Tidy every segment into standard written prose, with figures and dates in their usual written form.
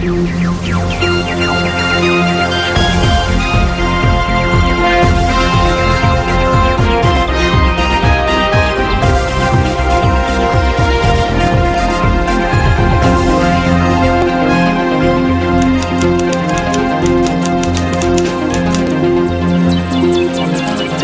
Good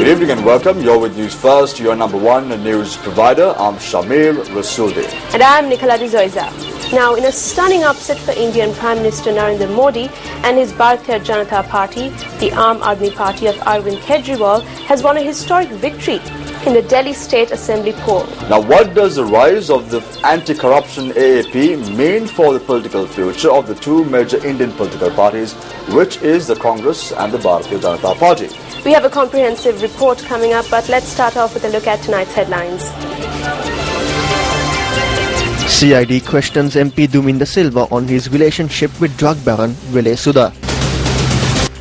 evening and welcome. You're with News First, your number one news provider. I'm Shamir Rasooli. And I'm Nicola De Zoiza. Now, in a stunning upset for Indian Prime Minister Narendra Modi and his Bharatiya Janata Party, the Aam Aadmi Party of Arvind Kejriwal has won a historic victory in the Delhi State Assembly poll. Now, what does the rise of the anti-corruption AAP mean for the political future of the two major Indian political parties, which is the Congress and the Bharatiya Janata Party? We have a comprehensive report coming up, but let's start off with a look at tonight's headlines. CID questions MP Duminda Silva on his relationship with drug baron Vile Sudha.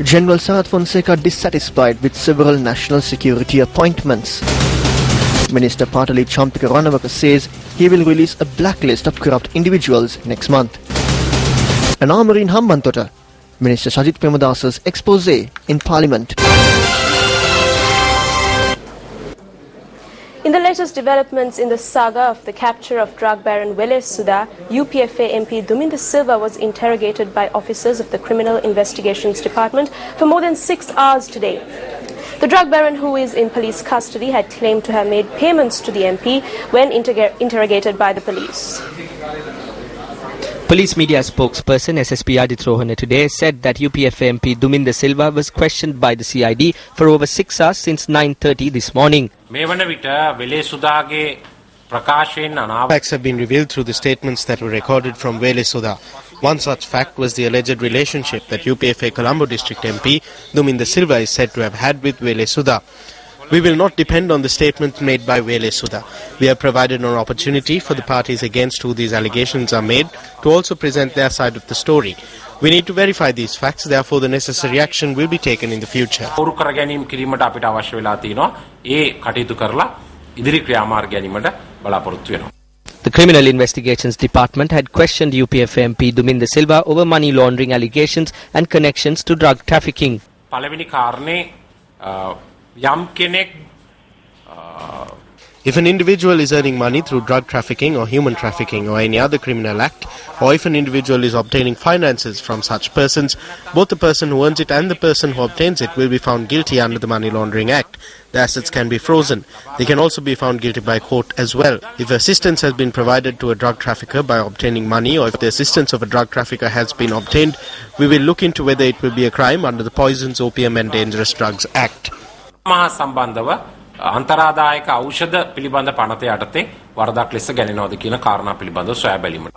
General Sarath Fonseca dissatisfied with several national security appointments. Minister Patali Champika Ranawaka says he will release a blacklist of corrupt individuals next month. An armory in Hambantota. Minister Sajith Premadasa's expose in Parliament. In the latest developments in the saga of the capture of drug baron Vile Sudha, UPFA MP Duminda Silva was interrogated by officers of the Criminal Investigations Department for more than 6 hours today. The drug baron, who is in police custody, had claimed to have made payments to the MP when interrogated by the police. Police media spokesperson SSP Adit Rohana today said that UPFA MP Duminda Silva was questioned by the CID for over 6 hours since 9:30 this morning. Facts have been revealed through the statements that were recorded from Vile Sudha. One such fact was the alleged relationship that UPFA Colombo District MP Duminda Silva is said to have had with Vile Sudha. We will not depend on the statement made by Vile Sudha. We have provided an opportunity for the parties against who these allegations are made to also present their side of the story. We need to verify these facts, therefore the necessary action will be taken in the future. The Criminal Investigations Department had questioned UPFA MP Duminda Silva over money laundering allegations and connections to drug trafficking. If an individual is earning money through drug trafficking or human trafficking or any other criminal act, or if an individual is obtaining finances from such persons, both the person who earns it and the person who obtains it will be found guilty under the Money Laundering Act. The assets can be frozen. They can also be found guilty by court as well. If assistance has been provided to a drug trafficker by obtaining money, or if the assistance of a drug trafficker has been obtained, we will look into whether it will be a crime under the Poisons, Opium and Dangerous Drugs Act. අන්තරාදායක ඖෂධ පිළිබඳ පනත යටතේ වරදක් ලෙස ගැනෙනවද කියන කාරණා පිළිබඳව සොයා බැලීමට.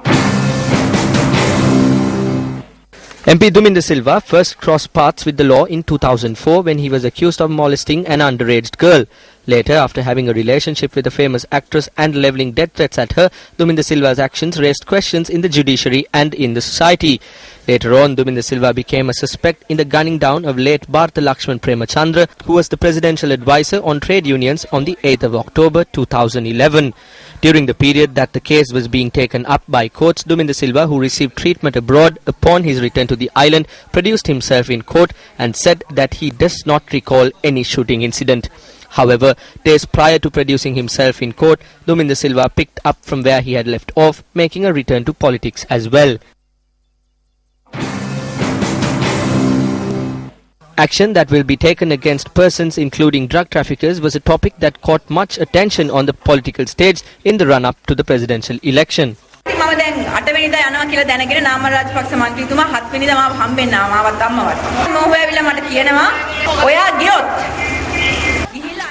MP Duminda Silva first crossed paths with the law in 2004 when he was accused of molesting an underage girl. Later, after having a relationship with a famous actress and levelling death threats at her, Duminda Silva's actions raised questions in the judiciary and in the society. Later on, Duminda Silva became a suspect in the gunning down of late Bharata Lakshman Premachandra, who was the presidential advisor on trade unions on the 8th of October 2011. During the period that the case was being taken up by courts, Duminda Silva, who received treatment abroad upon his return to the island, produced himself in court and said that he does not recall any shooting incident. However, days prior to producing himself in court, Duminda Silva picked up from where he had left off, making a return to politics as well. Action that will be taken against persons including drug traffickers was a topic that caught much attention on the political stage in the run-up to the presidential election.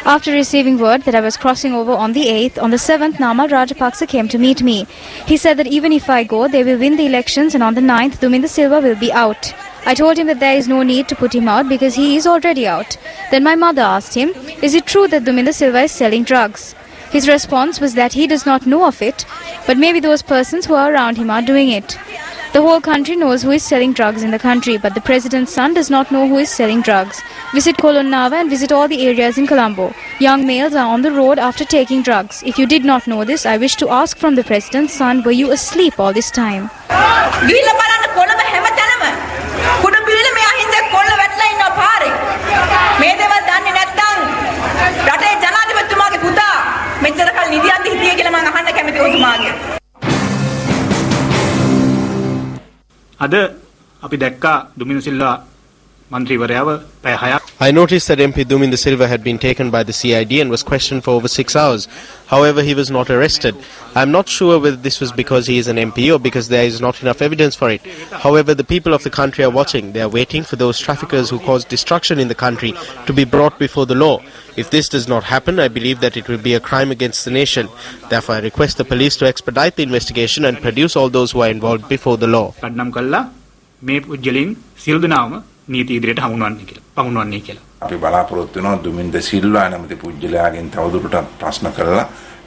After receiving word that I was crossing over on the 8th, on the 7th, Namal Rajapaksa came to meet me. He said that even if I go, they will win the elections, and on the 9th, Duminda Silva will be out. I told him that there is no need to put him out because he is already out. Then my mother asked him, is it true that Duminda Silva is selling drugs? His response was that he does not know of it, but maybe those persons who are around him are doing it. The whole country knows who is selling drugs in the country, but the president's son does not know who is selling drugs. Visit Kolonnava and visit all the areas in Colombo. Young males are on the road after taking drugs. If you did not know this, I wish to ask from the president's son, were you asleep all this time? අද අපි දැක්කා දුමින්ද සිල්වා මන්ත්‍රීවරයාව පැය 6ක් I noticed that MP Duminda Silva had been taken by the CID and was questioned for over 6 hours. However, he was not arrested. I am not sure whether this was because he is an MP or because there is not enough evidence for it. However, the people of the country are watching. They are waiting for those traffickers who caused destruction in the country to be brought before the law. If this does not happen, I believe that it will be a crime against the nation. Therefore, I request the police to expedite the investigation and produce all those who are involved before the law. කඩනම් කළා මේ පුජ්‍යලින් සියලු දෙනාම නීති ඉදිරියට පමුණුවන්නේ කියලා. අපි බලාපොරොත්තු වෙනවා දුමින්ද සිල්වා නැමැති පුජ්‍යලයාගෙන් තවදුරටත් ප්‍රශ්න කරලා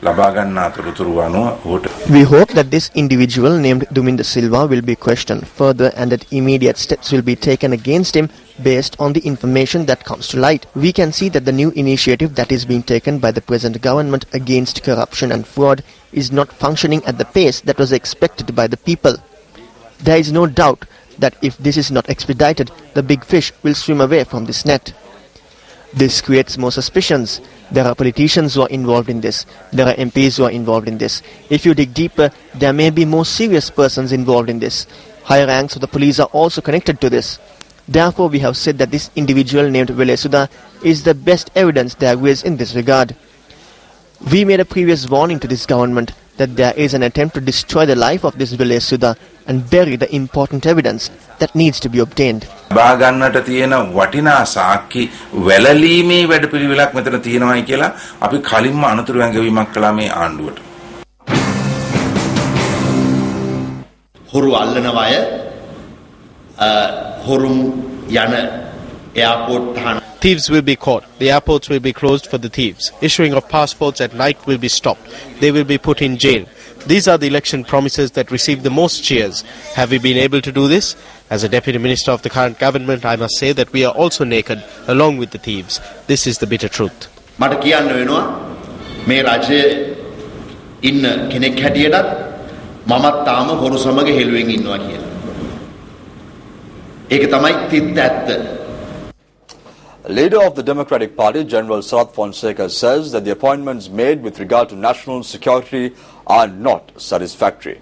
ලබා ගන්නා තොරතුරු අනුව ඔහුට We hope that this individual named Duminda Silva will be questioned further and that immediate steps will be taken against him based on the information that comes to light. We can see that the new initiative that is being taken by the present government against corruption and fraud is not functioning at the pace that was expected by the people. There is no doubt that if this is not expedited, the big fish will swim away from this net. This creates more suspicions. There are politicians who are involved in this. There are MPs who are involved in this. If you dig deeper, there may be more serious persons involved in this. Higher ranks of the police are also connected to this. Therefore, we have said that this individual named Velesuda is the best evidence there is in this regard. We made a previous warning to this government that there is an attempt to destroy the life of this Velesuda and bury the important evidence that needs to be obtained. බාගන්නට තියෙන වටිනා සාක්ෂි වැළලීමේ වැඩපිළිවෙලක් මෙතන තියෙනවායි කියලා අපි කලින්ම අනතුරු ඇඟවීමක් කළා මේ ආණ්ඩුවට. හොරු අල්ලනවා අය හොරුම් යන එයාපෝට් තහනම්. Thieves will be caught. The airports will be closed for the thieves. Issuing of passports at night will be stopped. They will be put in jail. These are the election promises that receive the most cheers. Have we been able to do this? As a Deputy Minister of the current government, I must say that we are also naked along with the thieves. This is the bitter truth. මට කියන්න වෙනවා මේ රජයේ ඉන්න කෙනෙක් හැටියටත් මමත් තාම හොරු සමග හෙළුවෙන් ඉන්නවා කියලා. ඒක තමයි තිත්ත ඇත්ත. Leader of the Democratic Party, General Sarath Fonseca, says that the appointments made with regard to national security are not satisfactory.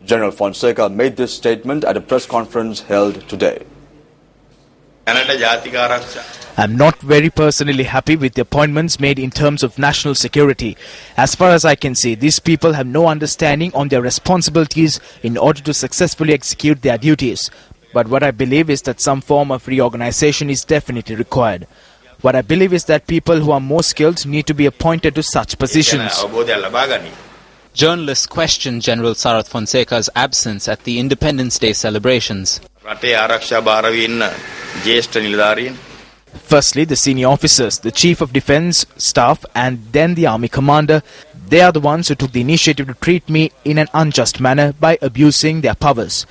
General Fonseca made this statement at a press conference held today. I'm not very personally happy with the appointments made in terms of national security. As far as I can see, these people have no understanding on their responsibilities in order to successfully execute their duties. But what I believe is that some form of reorganization is definitely required. What I believe is that people who are more skilled need to be appointed to such positions. Journalists questioned General Sarath Fonseca's absence at the Independence Day celebrations. Firstly, the senior officers, the Chief of Defence Staff and then the Army Commander, they are the ones who took the initiative to treat me in an unjust manner by abusing their powers.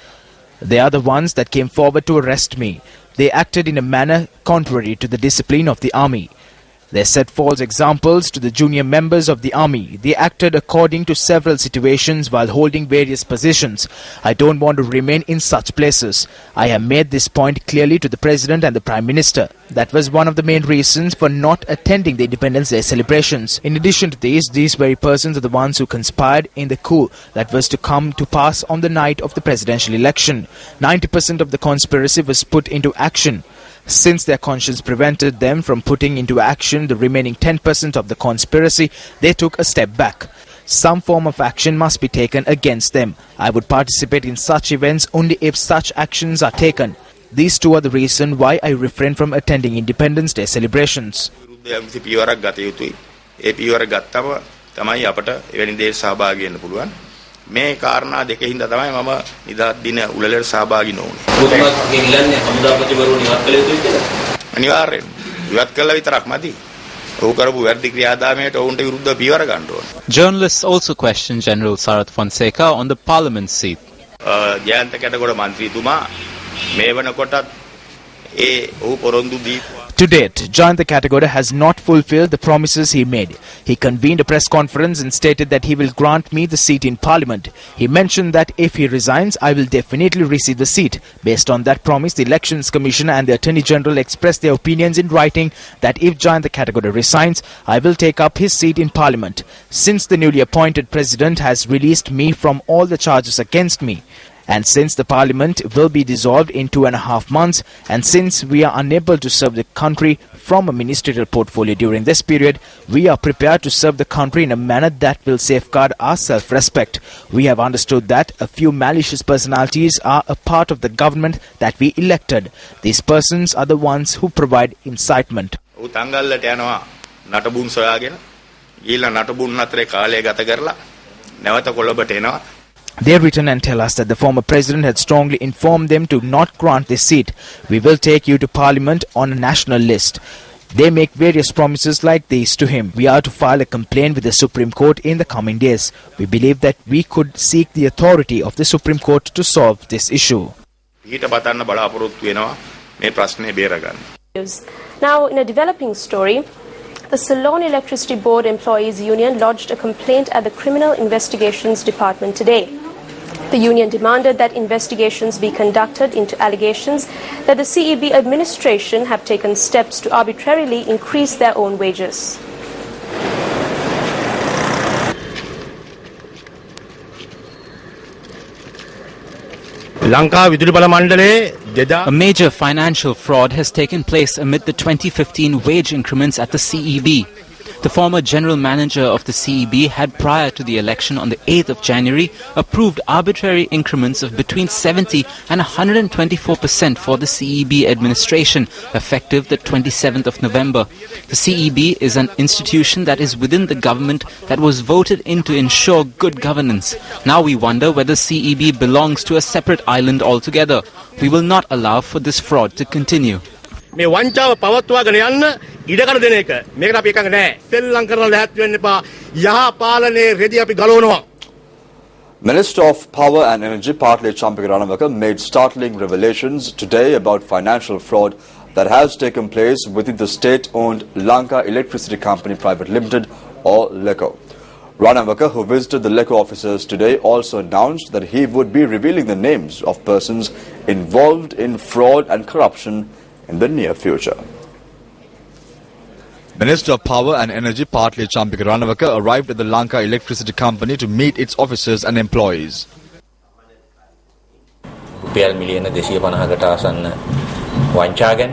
They are the ones that came forward to arrest me. They acted in a manner contrary to the discipline of the army. They set false examples to the junior members of the army. They acted according to several situations while holding various positions. I don't want to remain in such places. I have made this point clearly to the President and the Prime Minister. That was one of the main reasons for not attending the Independence Day celebrations. In addition to these very persons are the ones who conspired in the coup that was to come to pass on the night of the presidential election. 90% of the conspiracy was put into action. Since their conscience prevented them from putting into action the remaining 10% of the conspiracy, they took a step back. Some form of action must be taken against them. I would participate in such events only if such actions are taken. These two are the reason why I refrain from attending Independence Day celebrations. මේ කාරණා දෙකේ හින්දා තමයි මම නිදහස් දින උළෙලට සහභාගී නොවුනේ. ඔබතුමාගේ ඉල්ලන්නේ හමුදාපතිවරුන් ඉවත් කළ යුතුයි කියලා. අනිවාර්යෙන්. ඉවත් කළා විතරක් මදි. ඔහු කරපු වැරදි ක්‍රියාදාමයට ඔවුන්ට විරුද්ධව පියවර ගන්න ඕන. Journalists also questioned General Sarath Fonseca on the parliament seat. Jayantha කැටගොඩ මන්ත්‍රීතුමා මේ වෙනකොටත් ඒ ඔහු පොරොන්දු දීපු. To date, Jayanta Kattagoda has not fulfilled the promises he made. He convened a press conference and stated that he will grant me the seat in Parliament. He mentioned that if he resigns, I will definitely receive the seat. Based on that promise, the Elections Commission and the Attorney General expressed their opinions in writing that if Jayanta Kattagoda resigns, I will take up his seat in Parliament. Since the newly appointed President has released me from all the charges against me, And since the parliament will be dissolved in 2.5 months, and since we are unable to serve the country from a ministerial portfolio during this period, we are prepared to serve the country in a manner that will safeguard our self-respect. We have understood that a few malicious personalities are a part of the government that we elected. These persons are the ones who provide incitement. නටබුන් සොයාගෙන ගිහිල්ලා නටබුන් අතරේ කාලය ගත කරලා නැවත කොළඹට එනවා. They written and tell us that the former president had strongly informed them to not grant this seat. We will take you to parliament on a national list. They make various promises like these to him. We are to file a complaint with the Supreme Court in the coming days. We believe that we could seek the authority of the Supreme Court to solve this issue. ඊට බතන්න බලාපොරොත්තු වෙනවා මේ ප්‍රශ්නේ බේරගන්න. Now, in a developing story, the Ceylon Electricity Board Employees Union lodged a complaint at the Criminal Investigations Department today. The union demanded that investigations be conducted into allegations that the CEB administration have taken steps to arbitrarily increase their own wages. A major financial fraud has taken place amid the 2015 wage increments at the CEB. The former general manager of the CEB had, prior to the election on the 8th of January, approved arbitrary increments of between 70 and 124% for the CEB administration, effective the 27th of November. The CEB is an institution that is within the government that was voted in to ensure good governance. Now we wonder whether CEB belongs to a separate island altogether. We will not allow for this fraud to continue. මේ වංචාව පවත්වාගෙන යන්න ඉඩකඩ දෙන එක මේකට අපි එකඟ නැහැ. සෙල්ලම් කරලා ලැහත් වෙන්න එපා. යහ පාලනයේ රෙදි අපි ගලවනවා. Minister of Power and Energy Partly Champika Ranawaka made startling revelations today about financial fraud that has taken place within the state-owned Lanka Electricity Company Private Limited or LECO. Ranawaka, who visited the LECO officers today, also announced that he would be revealing the names of persons involved in fraud and corruption in the near future. Minister of Power and Energy Partly Champika Ranawaka arrived at the Lanka Electricity Company to meet its officers and employees. රුපියල් මිලියන 250කට ආසන්න වංචා ගැන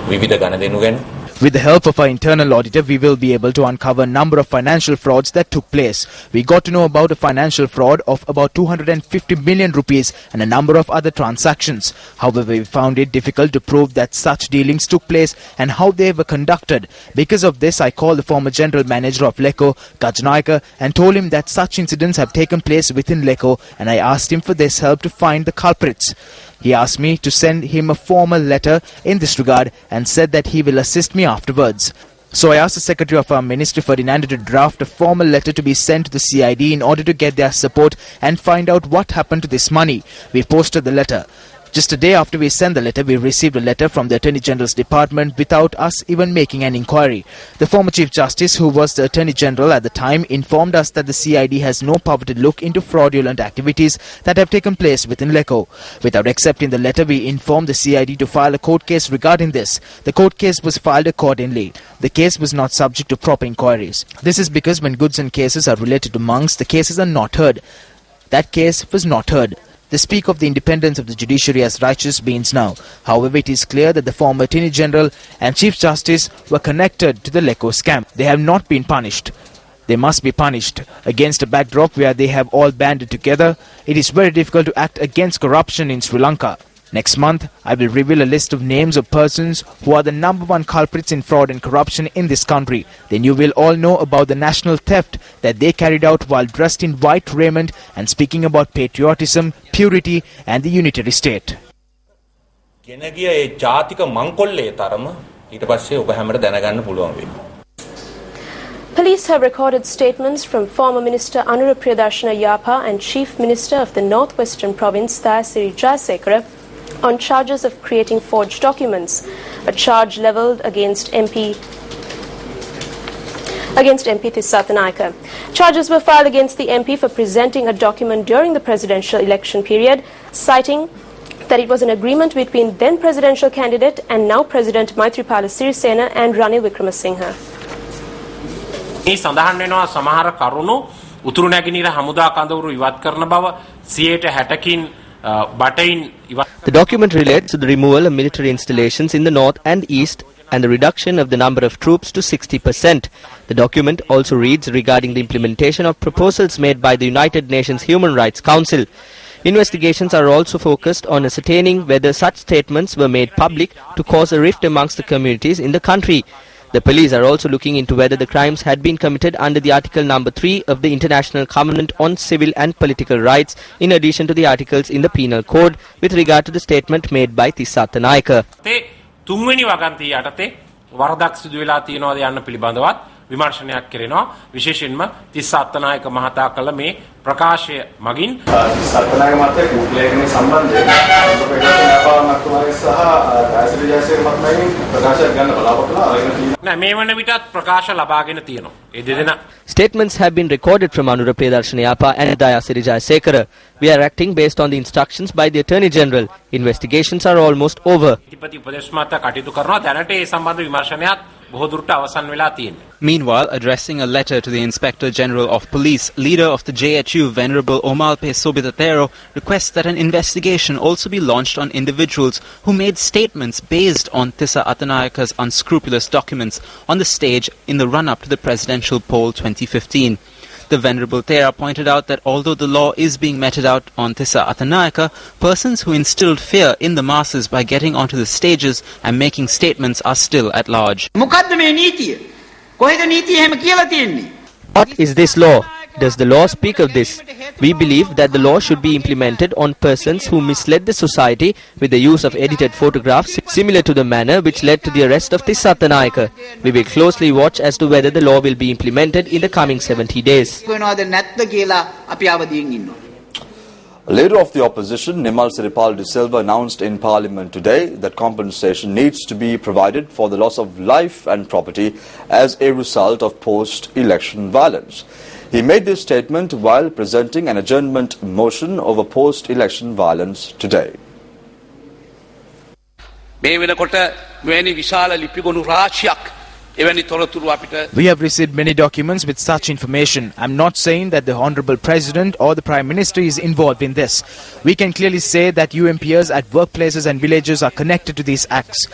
විවිධ ගණදෙනු ගැන. With the help of our internal auditor, we will be able to uncover a number of financial frauds that took place. We got to know about a financial fraud of about 250 million rupees and a number of other transactions. However, we found it difficult to prove that such dealings took place and how they were conducted. Because of this, I called the former general manager of LECO, Gajnaika, and told him that such incidents have taken place within LECO, and I asked him for this help to find the culprits. He asked me to send him a formal letter in this regard and said that he will assist me afterwards. So I asked the Secretary of our Ministry, Ferdinando, to draft a formal letter to be sent to the CID in order to get their support and find out what happened to this money. We posted the letter. Just a day after we sent the letter, we received a letter from the Attorney General's department without us even making an inquiry. The former Chief Justice, who was the Attorney General at the time, informed us that the CID has no power to look into fraudulent activities that have taken place within LECO. Without accepting the letter, we informed the CID to file a court case regarding this. The court case was filed accordingly. The case was not subject to proper inquiries. This is because when goods and cases are related to monks, the cases are not heard. That case was not heard. They speak of the independence of the judiciary as righteous beings now. However, it is clear that the former Attorney General and Chief Justice were connected to the LECO scam. They have not been punished. They must be punished. Against a backdrop where they have all banded together, it is very difficult to act against corruption in Sri Lanka. Next month, I will reveal a list of names of persons who are the #1 culprits in fraud and corruption in this country. Then you will all know about the national theft that they carried out while dressed in white raiment and speaking about patriotism, purity and the unitary state. Police have recorded statements from former Minister Anura Priyadarshana Yapa and Chief Minister of the Northwestern Province Thayasiri Jayasekara on charges of creating forged documents, a charge levelled against MP Thisathanayaka. Charges were filed against the MP for presenting a document during the presidential election period, citing that it was an agreement between then presidential candidate and now President Maithripala Sirisena and Ranil Wickremesinghe. මේ සඳහන් වෙනවා සමහර කරුණු උතුරු නැගෙනහිර හමුදා කඳවුරු ඉවත් කරන බව 60%කින් The document relates to the removal of military installations in the north and east and the reduction of the number of troops to 60%. The document also reads regarding the implementation of proposals made by the United Nations Human Rights Council. Investigations are also focused on ascertaining whether such statements were made public to cause a rift amongst the communities in the country. The police are also looking into whether the crimes had been committed under the Article number 3 of the International Covenant on Civil and Political Rights, in addition to the articles in the Penal Code with regard to the statement made by Tissa Attanayaka. තුන්වෙනි වගන්තිය යටතේ වරදක් සිදු වෙලා තියෙනවාද යන්න පිළිබඳවත් විමර්ශනයක් කරනවා විශේෂයෙන්ම තිස්ස අත්තනායක මහතා කළ මේ ප්‍රකාශය මගින් තිස්ස අත්තනායක මහතා කුලේකනේ සම්බන්ධයෙන් අපේ සහ දායසරි ජයසේකර මහත්මයාගෙන් ප්‍රකාශයක් ගන්න බලාපොරොත්තු වෙනවා අරගෙන තියෙනවා නෑ මේ වන විටත් ප්‍රකාශ ලබාගෙන තියෙනවා ඒ දෙදෙනා. Statements have been recorded from Anura Priyadarshini Appa and Dayasiri Jayasekara. We are acting based on the instructions by the Attorney General. Investigations are almost over. Meanwhile, addressing a letter to the Inspector General of Police, leader of the JHU, Venerable Omalpe Sobitatero, requests that an investigation also be launched on individuals who made statements based on Tissa Attanayaka's unscrupulous documents on the stage in the run-up to the presidential poll 2015. The Venerable Tera pointed out that although the law is being meted out on Tissa Attanayaka, persons who instilled fear in the masses by getting onto the stages and making statements are still at large. What is this law? Does the law speak of this? We believe that the law should be implemented on persons who misled the society with the use of edited photographs similar to the manner which led to the arrest of Tissa Attanayaka. We will closely watch as to whether the law will be implemented in the coming 70 days. Leader of the opposition, Nimal Siripal de Silva, announced in Parliament today that compensation needs to be provided for the loss of life and property as a result of post-election violence. He made this statement while presenting an adjournment motion over post-election violence today. We have received many documents with such information. I'm not saying that the Honorable President or the Prime Minister is involved in this. We can clearly say that UMPers at workplaces and villages are connected to these acts.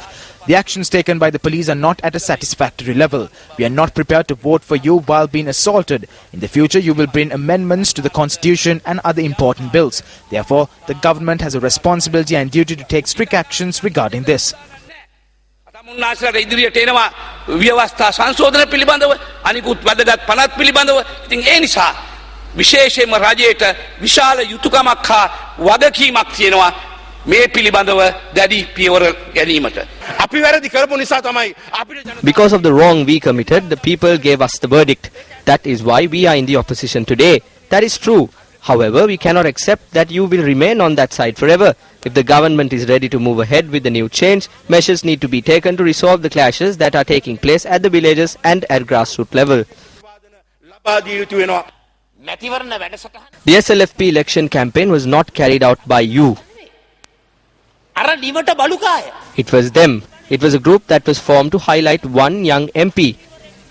The actions taken by the police are not at a satisfactory level. We are not prepared to vote for you while being assaulted. In the future, you will bring amendments to the Constitution and other important bills. Therefore, the government has a responsibility and duty to take strict actions regarding this. Because of the wrong we committed, the people gave us the verdict. That is why we are in the opposition today. That is true. However, we cannot accept that you will remain on that side forever. If the government is ready to move ahead with the new change, measures need to be taken to resolve the clashes that are taking place at the villages and at grassroots level. The SLFP election campaign was not carried out by you. It was them. It was a group that was formed to highlight one young MP.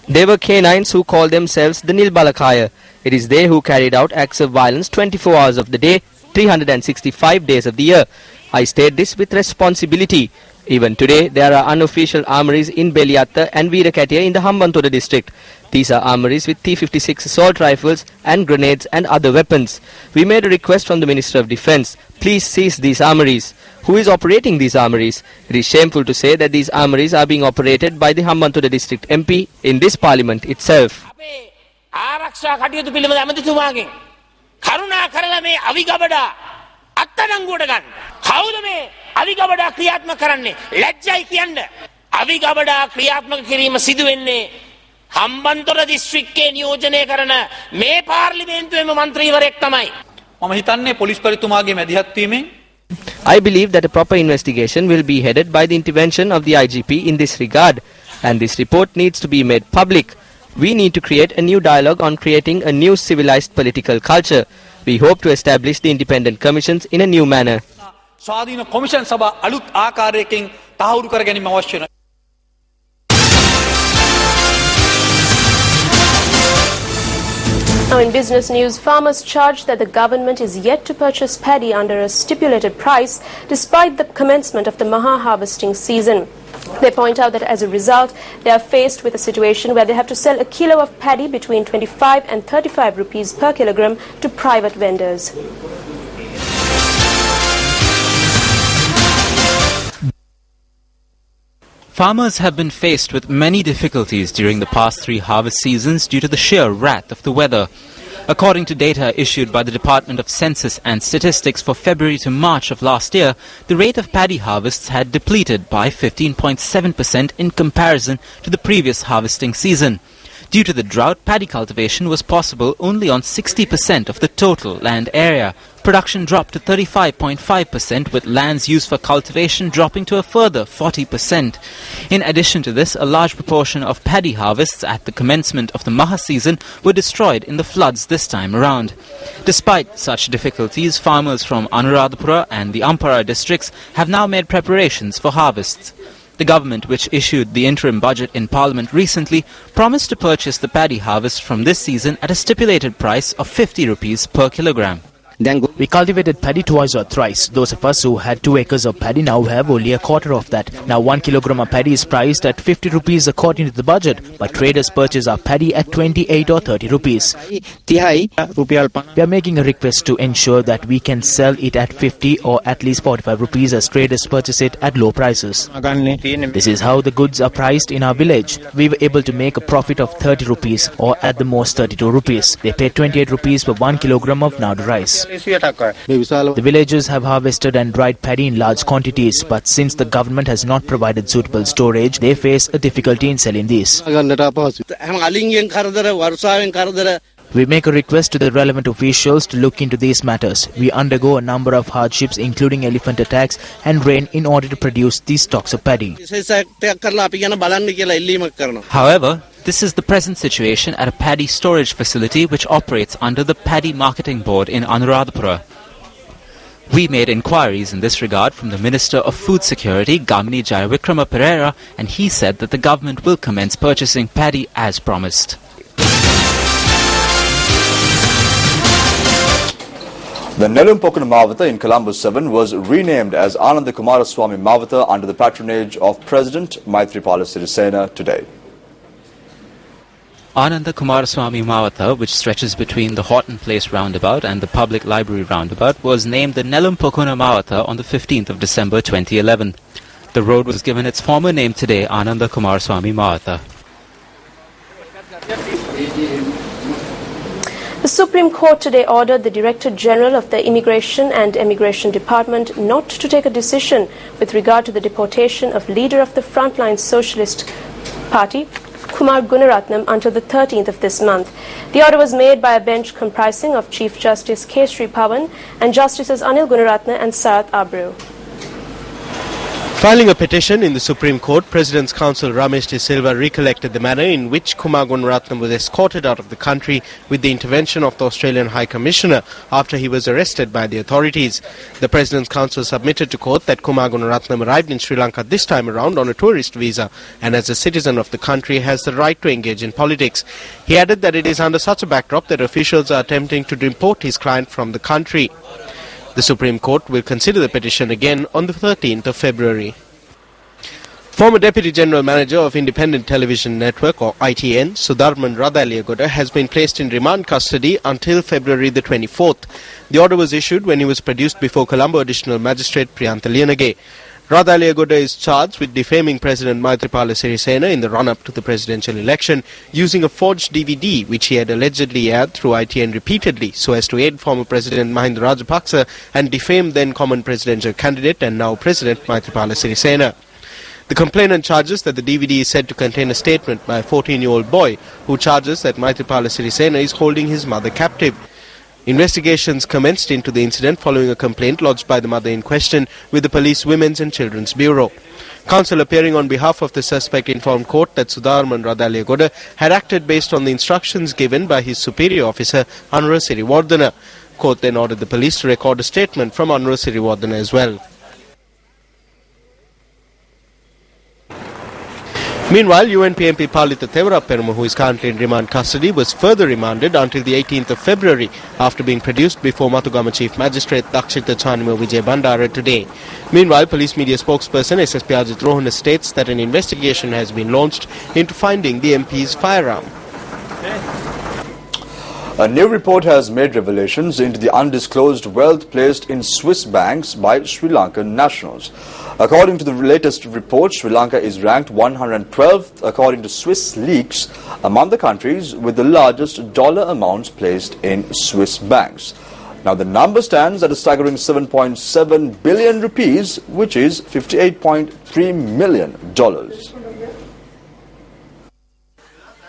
They were canines who called themselves the Nilbalakaya. It is they who carried out acts of violence 24 hours of the day, 365 days of the year. I state this with responsibility. Even today, there are unofficial armories in Beliatta and Veerakatiya in the Hambantota district. These are armories with T-56 assault rifles and grenades and other weapons. We made a request from the Minister of Defence. Please seize these armories. Who is operating these armories? It is shameful to say that these armories are being operated by the Hambantota district MP in this parliament itself. Hambantota දිස්ත්‍රික්කයේ නියෝජනය කරන මේ පාර්ලිමේන්තුවේම මන්ත්‍රීවරයෙක් තමයි. මම හිතන්නේ police පරිතුමාගේ මැදිහත් වීමෙන් I believe that a proper investigation will be headed by the intervention of the IGP in this regard, and this report needs to be made public. We need to create a new dialogue on creating a new civilized political culture. We hope to establish the independent commissions in a new manner. ස්වාධීන commission සභා අලුත් ආකාරයකින් තහවුරු කර ගැනීම අවශ්‍ය වෙනවා. Now in business news, farmers charge that the government is yet to purchase paddy under a stipulated price despite the commencement of the Maha harvesting season. They point out that as a result, they are faced with a situation where they have to sell a kilo of paddy between 25 and 35 rupees per kilogram to private vendors. Farmers have been faced with many difficulties during the past 3 harvest seasons due to the sheer wrath of the weather. According to data issued by the Department of Census and Statistics for February to March of last year, the rate of paddy harvests had depleted by 15.7% in comparison to the previous harvesting season. Due to the drought, paddy cultivation was possible only on 60% of the total land area. Production dropped to 35.5%, with lands used for cultivation dropping to a further 40%. In addition to this, a large proportion of paddy harvests at the commencement of the Maha season were destroyed in the floods this time around. Despite such difficulties, farmers from Anuradhapura and the Ampara districts have now made preparations for harvests. The government, which issued the interim budget in Parliament recently, promised to purchase the paddy harvest from this season at a stipulated price of 50 rupees per kilogram. We cultivated paddy twice or thrice. Those of us who had 2 acres of paddy now have only a quarter of that. Now 1 kilogram of paddy is priced at 50 rupees according to the budget, but traders purchase our paddy at 28 or 30 rupees. We are making a request to ensure that we can sell it at 50 or at least 45 rupees as traders purchase it at low prices. This is how the goods are priced in our village. We were able to make a profit of 30 rupees or at the most 32 rupees. They paid 28 rupees per 1 kilogram of nadu rice. The villagers have harvested and dried paddy in large quantities, but since the government has not provided suitable storage, they face a difficulty in selling these. We make a request to the relevant officials to look into these matters. We undergo a number of hardships, including elephant attacks and rain, in order to produce these stocks of paddy. However, this is the present situation at a paddy storage facility which operates under the Paddy Marketing Board in Anuradhapura. We made inquiries in this regard from the Minister of Food Security, Gamini Jayavikrama Pereira, and he said that the government will commence purchasing paddy as promised. The Nelumpokuna Mavata in Colombo 7 was renamed as Ananda Kumaraswamy Mavata under the patronage of President Maithripala Sirisena today. Ananda Kumaraswamy Mavata, which stretches between the Horton Place roundabout and the Public Library roundabout, was named the Nelumpokuna Mavata on the 15th of December 2011. The road was given its former name today, Ananda Kumaraswamy Mavata. The Supreme Court today ordered the Director General of the Immigration and Emigration Department not to take a decision with regard to the deportation of leader of the Frontline Socialist Party, Kumar Gunaratnam, until the 13th of this month. The order was made by a bench comprising of Chief Justice K. Sri Pawan and Justices Anil Gunaratne and Sarath Abreu. Filing a petition in the Supreme Court, President's Counsel Ramesh De Silva recollected the manner in which Kumar Gunaratnam was escorted out of the country with the intervention of the Australian High Commissioner after he was arrested by the authorities. The President's Counsel submitted to court that Kumar Gunaratnam arrived in Sri Lanka this time around on a tourist visa and as a citizen of the country has the right to engage in politics. He added that it is under such a backdrop that officials are attempting to deport his client from the country. The Supreme Court will consider the petition again on the 13th of February. Former Deputy General Manager of Independent Television Network, or ITN, Sudharman Radhaliyagoda, has been placed in remand custody until February the 24th. The order was issued when he was produced before Colombo Additional Magistrate Priyantha Liyanage. Radhaliyagoda is charged with defaming President Maithripala Sirisena in the run-up to the presidential election using a forged DVD which he had allegedly aired through ITN repeatedly so as to aid former President Mahinda Rajapaksa and defame then common presidential candidate and now President Maithripala Sirisena. The complainant charges that the DVD is said to contain a statement by a 14-year-old boy who charges that Maithripala Sirisena is holding his mother captive. Investigations commenced into the incident following a complaint lodged by the mother in question with the Police Women's and Children's Bureau. Counsel appearing on behalf of the suspect informed court that Sudharman Radhaliyagoda had acted based on the instructions given by his superior officer, Anura Siriwardena. Court then ordered the police to record a statement from Anura Siriwardena as well. Meanwhile, UNP MP Palitha Thevaraperumu, who is currently in remand custody, was further remanded until the 18th of February after being produced before Matugama Chief Magistrate Dakshita Chanima Vijay Bandara today. Meanwhile, police media spokesperson SSP Ajit Rohana states that an investigation has been launched into finding the MP's firearm. A new report has made revelations into the undisclosed wealth placed in Swiss banks by Sri Lankan nationals. According to the latest report, Sri Lanka is ranked 112th according to Swiss leaks among the countries with the largest dollar amounts placed in Swiss banks. Now the number stands at a staggering 7.7 billion rupees, which is $58.3 million.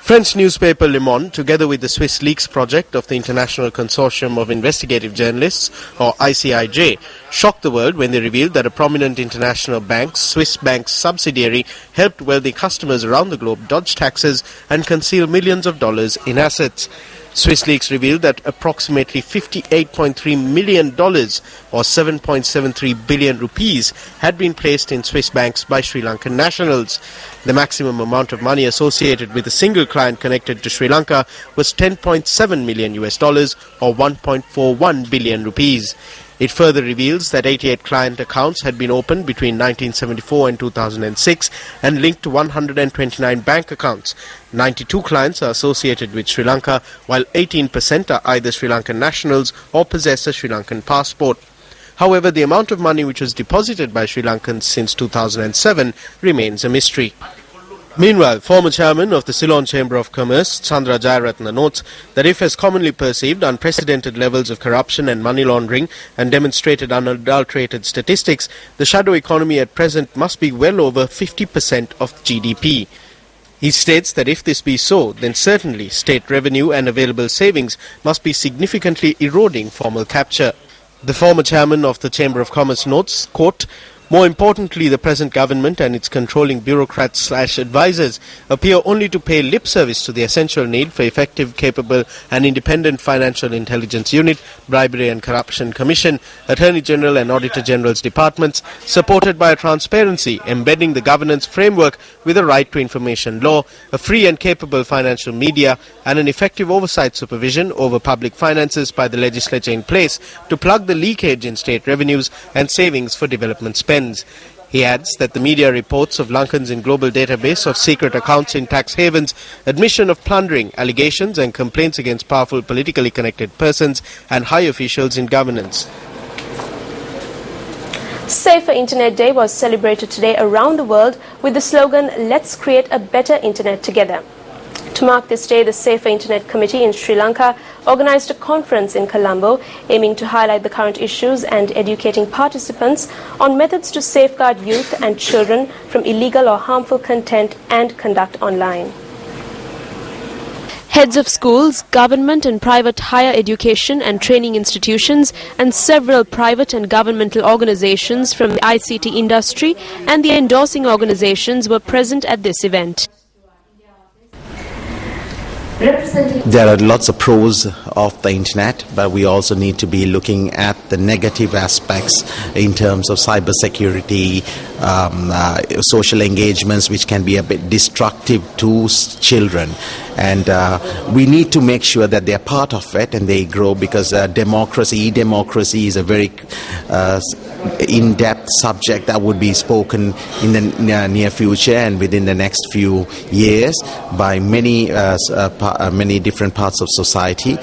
French newspaper Le Monde, together with the Swiss Leaks project of the International Consortium of Investigative Journalists, or ICIJ, shocked the world when they revealed that a prominent international bank, Swiss Bank's subsidiary, helped wealthy customers around the globe dodge taxes and conceal millions of dollars in assets. Swiss Leaks revealed that approximately $58.3 million or 7.73 billion rupees had been placed in Swiss banks by Sri Lankan nationals. The maximum amount of money associated with a single client connected to Sri Lanka was $10.7 million US dollars or 1.41 billion rupees. It further reveals that 88 client accounts had been opened between 1974 and 2006 and linked to 129 bank accounts. 92 clients are associated with Sri Lanka, while 18% are either Sri Lankan nationals or possess a Sri Lankan passport. However, the amount of money which was deposited by Sri Lankans since 2007 remains a mystery. Meanwhile, former chairman of the Ceylon Chamber of Commerce, Chandra Jayaratna, notes that if, as commonly perceived, unprecedented levels of corruption and money laundering and demonstrated unadulterated statistics, the shadow economy at present must be well over 50% of GDP. He states that if this be so, then certainly state revenue and available savings must be significantly eroding formal capture. The former chairman of the Chamber of Commerce notes, quote, "More importantly, the present government and its controlling bureaucrats/advisors appear only to pay lip service to the essential need for effective, capable and independent Financial Intelligence Unit, Bribery and Corruption Commission, Attorney General and Auditor General's departments, supported by a transparency embedding the governance framework with a right to information law, a free and capable financial media and an effective oversight supervision over public finances by the legislature in place to plug the leakage in state revenues and savings for development spend." He adds that the media reports of Lankans in global database of secret accounts in tax havens, admission of plundering, allegations and complaints against powerful politically connected persons and high officials in governance. Safer Internet Day was celebrated today around the world with the slogan, "Let's create a better internet together." To mark this day, the Safer Internet Committee in Sri Lanka organized a conference in Colombo aiming to highlight the current issues and educating participants on methods to safeguard youth and children from illegal or harmful content and conduct online. Heads of schools, government and private higher education and training institutions and several private and governmental organizations from the ICT industry and the endorsing organizations were present at this event. There are lots of pros of the internet, but we also need to be looking at the negative aspects in terms of cybersecurity, social engagements, which can be a bit destructive to children. And we need to make sure that they are part of it and they grow, because e-democracy is a very in-depth subject that would be spoken in the near future and within the next few years by many different parts of society.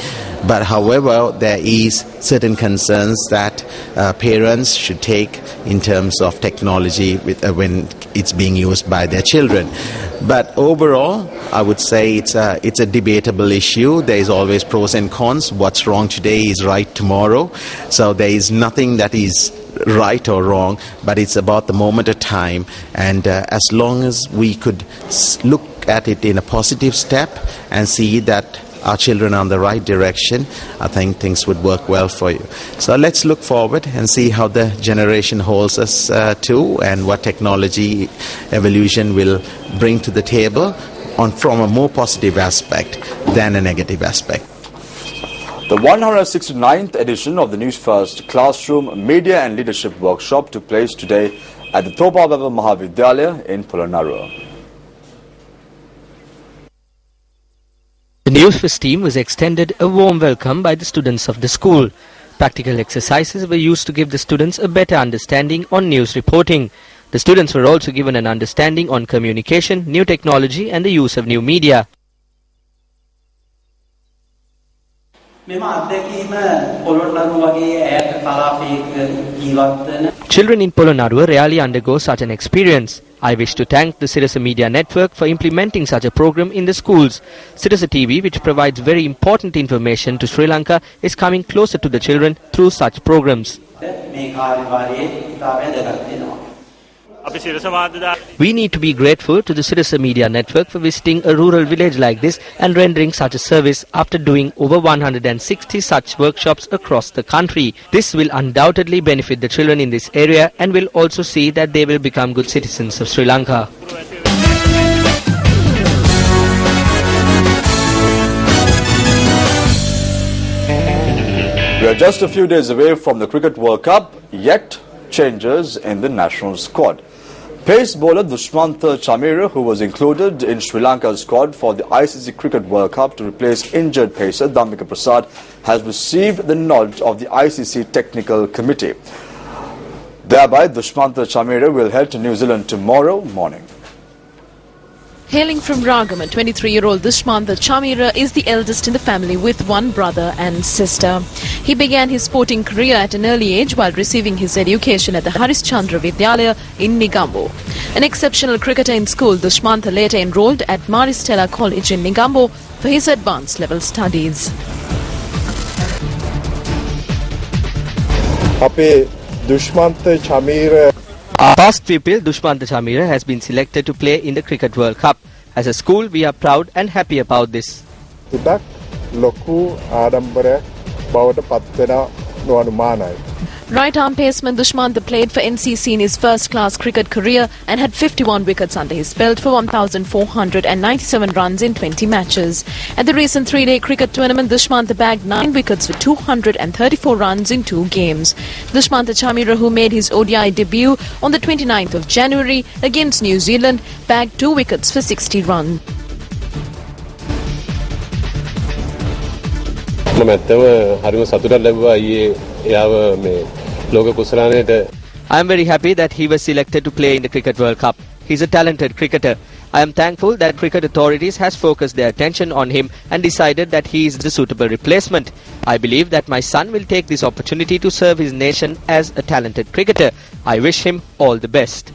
But however, there is certain concerns that parents should take in terms of technology when it's being used by their children. But overall, I would say it's a debatable issue. There is always pros and cons. What's wrong today is right tomorrow. So there is nothing that is right or wrong, but it's about the moment of time. And as long as we could look at it in a positive step and see that our children are on the right direction, I think things would work well for you. So let's look forward and see how the generation holds us to, and what technology evolution will bring to the table from a more positive aspect than a negative aspect. The 169th edition of the Newsfirst Classroom Media and Leadership Workshop took place today at the Thopababa Mahavidyalaya in Polonnaruwa. The Newsfirst team was extended a warm welcome by the students of the school. Practical exercises were used to give the students a better understanding on news reporting. The students were also given an understanding on communication, new technology and the use of new media. Children in Polonnaruwa rarely undergo such an experience. I wish to thank the Sirasa Media Network for implementing such a program in the schools. Sirasa TV, which provides very important information to Sri Lanka, is coming closer to the children through such programs. We need to be grateful to the Sirasa Media Network for visiting a rural village like this and rendering such a service after doing over 160 such workshops across the country. This will undoubtedly benefit the children in this area and will also see that they will become good citizens of Sri Lanka. We are just a few days away from the Cricket World Cup, yet changes in the national squad. Pace bowler Dushmantha Chameera, who was included in Sri Lanka's squad for the ICC Cricket World Cup to replace injured pacer Dhammika Prasad, has received the nod of the ICC Technical Committee. Thereby, Dushmantha Chameera will head to New Zealand tomorrow morning. Hailing from Ragam, a 23-year-old Dushmantha Chameera is the eldest in the family with one brother and sister. He began his sporting career at an early age while receiving his education at the Harishchandra Vidyalaya in Negombo. An exceptional cricketer in school, Dushmantha later enrolled at Maristella College in Negombo for his advanced level studies. Our past pupil Dushmantha Chameera has been selected to play in the Cricket World Cup. As a school, we are proud and happy about this. Right arm paceman Dushmantha played for NCC in his first-class cricket career and had 51 wickets under his belt for 1,497 runs in 20 matches. At the recent three-day cricket tournament, Dushmantha bagged 9 wickets for 234 runs in 2 games. Dushmantha Chameera, who made his ODI debut on the 29th of January against New Zealand, bagged 2 wickets for 60 runs. I am very happy that he was selected to play in the Cricket World Cup. He is a talented cricketer. I am thankful that cricket authorities has focused their attention on him and decided that he is the suitable replacement. I believe that my son will take this opportunity to serve his nation as a talented cricketer. I wish him all the best.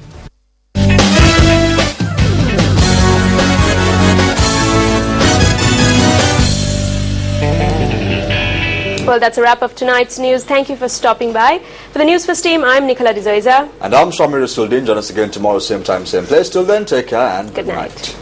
Well, that's a wrap of tonight's news. Thank you for stopping by. For the Newsfirst team, I'm Nicola D'Zoiza. And I'm Shamir Suldin. Join us again tomorrow, same time, same place. Till then, take care and good night.